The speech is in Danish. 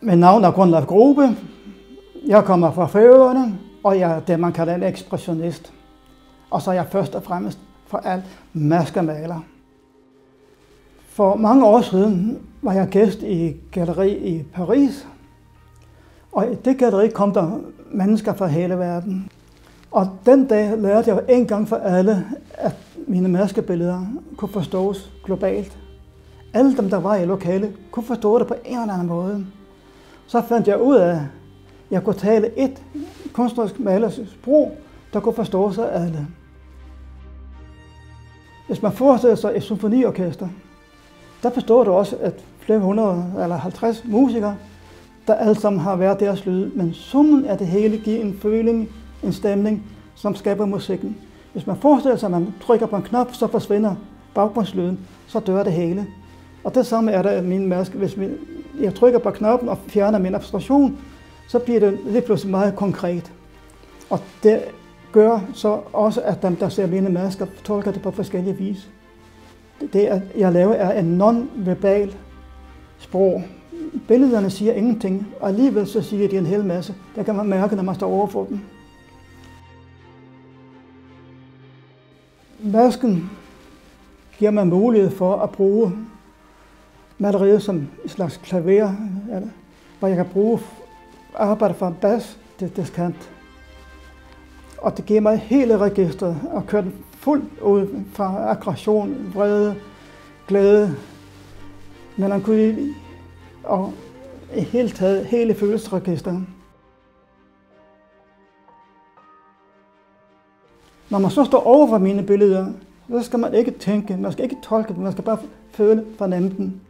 Mit navn er Grundleif Grube. Jeg kommer fra Færøerne, og jeg er det, man kalder en ekspressionist. Og så er jeg først og fremmest for alt maskemaler. For mange år siden var jeg gæst i et galleri i Paris. Og i det galleri kom der mennesker fra hele verden. Og den dag lærte jeg en gang for alle, at mine maskebilleder kunne forstås globalt. Alle dem, der var i lokalet, kunne forstå det på en eller anden måde. Så fandt jeg ud af, at jeg kunne tale et kunstnerisk malers sprog, der kunne forstås af alle. Hvis man forestiller sig et symfoniorkester, der består det også af flere hundrede eller 50 musikere, der alle sammen har hver deres lyd, men summen af det hele giver en føling, en stemning, som skaber musikken. Hvis man forestiller sig, at man trykker på en knap, så forsvinder baggrundslyden, så dør det hele. Og det samme er der af min maske. Hvis jeg trykker på knappen og fjerner min abstraktion, så bliver det lige pludselig meget konkret. Og det gør så også, at dem, der ser mine masker, tolker det på forskellige vis. Det, jeg laver, er en non-verbal sprog. Billederne siger ingenting, og alligevel så siger de en hel masse. Det kan man mærke, når man står overfor dem. Masken giver mig mulighed for at bruge maleriet som et slags klaver, hvor jeg kan bruge arbejde fra bas til diskant. Og det giver mig hele registret at køre den fuldt ud fra aggression, vrede, glæde, melankoli og i hele taget hele følelsesregistret. Når man så står over for mine billeder, så skal man ikke tænke, man skal ikke tolke dem, man skal bare føle, fornemme dem.